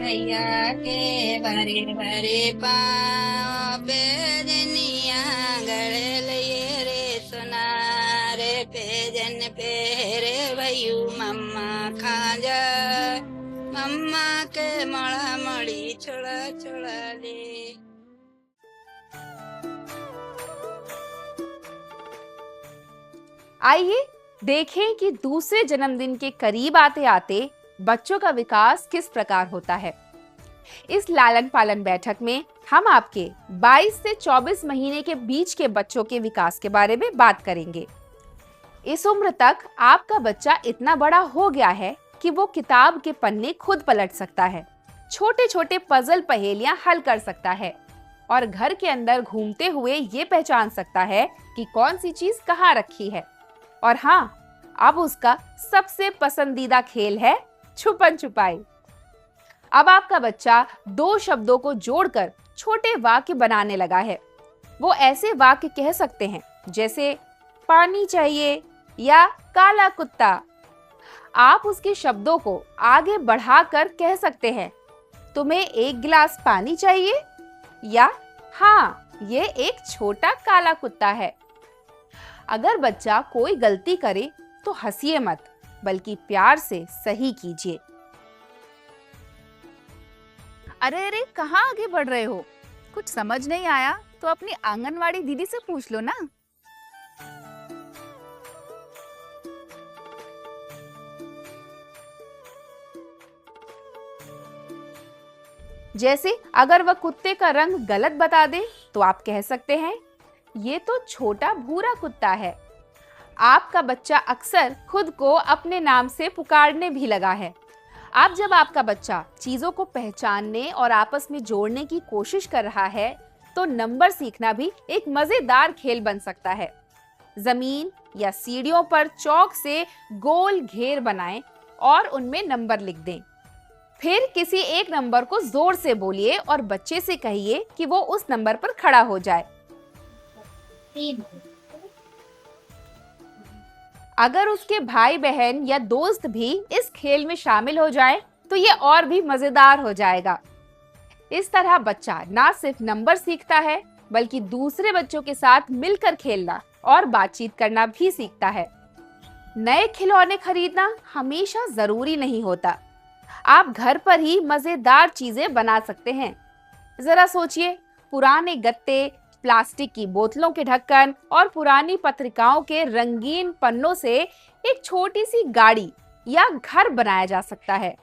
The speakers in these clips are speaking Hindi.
नैया के भरे भरे पाँव पे जनिया गड़े लिए रे सोनारे पे जन पेरे भयू मम्मा खाजा मम्मा के मड़ा मड़ी छोड़ा छोड़ा ले। आइए देखें कि दूसरे जन्मदिन के करीब आते आते बच्चों का विकास किस प्रकार होता है। इस लालन पालन बैठक में हम आपके 22 से 24 महीने के बीच के बच्चों के विकास के बारे में बात करेंगे। इस उम्र तक आपका बच्चा इतना बड़ा हो गया है कि वो किताब के पन्ने खुद पलट सकता है, छोटे छोटे पजल पहेलियां हल कर सकता है और घर के अंदर घूमते हुए ये पहचान सकता है कि कौन सी चीज कहाँ रखी है। और हाँ, अब उसका सबसे पसंदीदा खेल है छुपन छुपाई। अब आपका बच्चा दो शब्दों को जोड़कर छोटे वाक्य बनाने लगा है। वो ऐसे वाक्य कह सकते हैं जैसे पानी चाहिए या काला कुत्ता। आप उसके शब्दों को आगे बढ़ाकर कह सकते हैं, तुम्हें एक गिलास पानी चाहिए या हाँ, ये एक छोटा काला कुत्ता है। अगर बच्चा कोई गलती करे तो हंसिए मत, बल्कि प्यार से सही कीजिए। अरे अरे, कहाँ आगे बढ़ रहे हो? कुछ समझ नहीं आया तो अपनी आंगनवाड़ी दीदी से पूछ लो ना। जैसे अगर वह कुत्ते का रंग गलत बता दे तो आप कह सकते हैं, ये तो छोटा भूरा कुत्ता है। आपका बच्चा अक्सर खुद को अपने नाम से पुकारने भी लगा है। अब जब आपका बच्चा चीजों को पहचानने और आपस में जोड़ने की कोशिश कर रहा है, तो नंबर सीखना भी एक मजेदार खेल बन सकता है। जमीन या सीढ़ियों पर चौक से गोल घेर बनाएं और उनमें नंबर लिख दें। फिर किसी एक नंबर को जोर से बोलिए और बच्चे से कहिए कि वो उस नंबर पर खड़ा हो जाए। अगर उसके भाई बहन या दोस्त भी इस खेल में शामिल हो जाएं, तो ये और भी मजेदार हो जाएगा। इस तरह बच्चा ना सिर्फ नंबर सीखता है, बल्कि दूसरे बच्चों के साथ मिलकर खेलना और बातचीत करना भी सीखता है। नए खिलौने खरीदना हमेशा जरूरी नहीं होता। आप घर पर ही मजेदार चीजें बना सकते हैं। जरा सोचिए, पुराने गत्ते, प्लास्टिक की बोतलों के ढक्कन और पुरानी पत्रिकाओं के रंगीन पन्नों से एक छोटी सी गाड़ी या घर बनाया जा सकता है।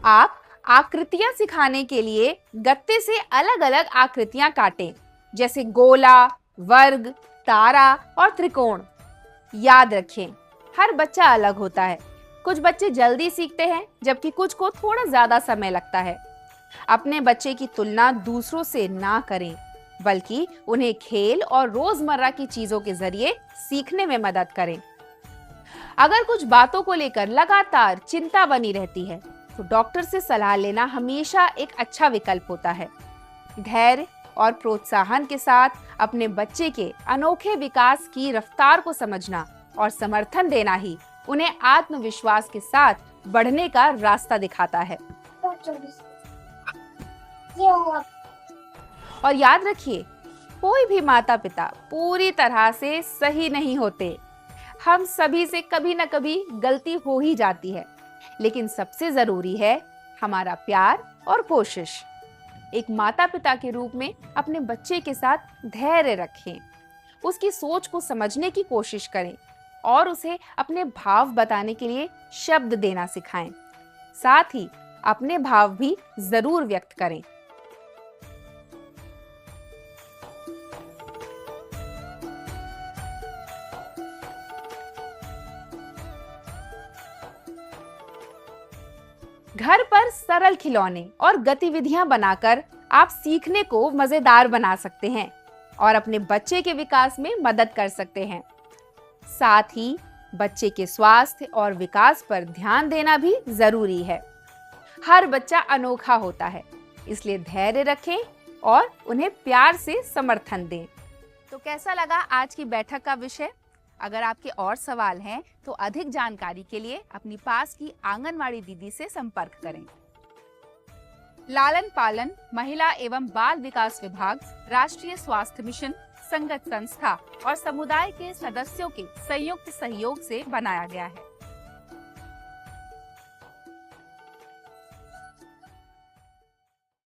आप आकृतियां सिखाने के लिए गत्ते से अलग अलग आकृतियां काटें, जैसे गोला, वर्ग, तारा और त्रिकोण। याद रखें, हर बच्चा अलग होता है। कुछ बच्चे जल्दी सीखते हैं, जबकि कुछ को थोड़ा ज्यादा समय लगता है। अपने बच्चे की तुलना दूसरों से ना करें, बल्कि उन्हें खेल और रोजमर्रा की चीजों के जरिए सीखने में मदद करें। अगर कुछ बातों को लेकर लगातार चिंता बनी रहती है, तो डॉक्टर से सलाह लेना हमेशा एक अच्छा विकल्प होता है। धैर्य और प्रोत्साहन के साथ अपने बच्चे के अनोखे विकास की रफ्तार को समझना और समर्थन देना ही उन्हें आत्मविश्वास के साथ बढ़ने का रास्ता दिखाता है। और याद रखिए, कोई भी माता पिता पूरी तरह से सही नहीं होते। हम सभी से कभी न कभी गलती हो ही जाती है, लेकिन सबसे जरूरी है हमारा प्यार और कोशिश। एक माता पिता के रूप में अपने बच्चे के साथ धैर्य रखें, उसकी सोच को समझने की कोशिश करें और उसे अपने भाव बताने के लिए शब्द देना सिखाएं। साथ ही अपने भाव भी जरूर व्यक्त करें। घर पर सरल खिलौने और गतिविधियां बनाकर आप सीखने को मजेदार बना सकते हैं और अपने बच्चे के विकास में मदद कर सकते हैं। साथ ही बच्चे के स्वास्थ्य और विकास पर ध्यान देना भी जरूरी है। हर बच्चा अनोखा होता है, इसलिए धैर्य रखें और उन्हें प्यार से समर्थन दें। तो कैसा लगा आज की बैठक का विषय? अगर आपके और सवाल हैं तो अधिक जानकारी के लिए अपनी पास की आंगनवाड़ी दीदी से संपर्क करें। लालन पालन, महिला एवं बाल विकास विभाग, राष्ट्रीय स्वास्थ्य मिशन, संगत संस्था और समुदाय के सदस्यों के संयुक्त सहयोग से बनाया गया है।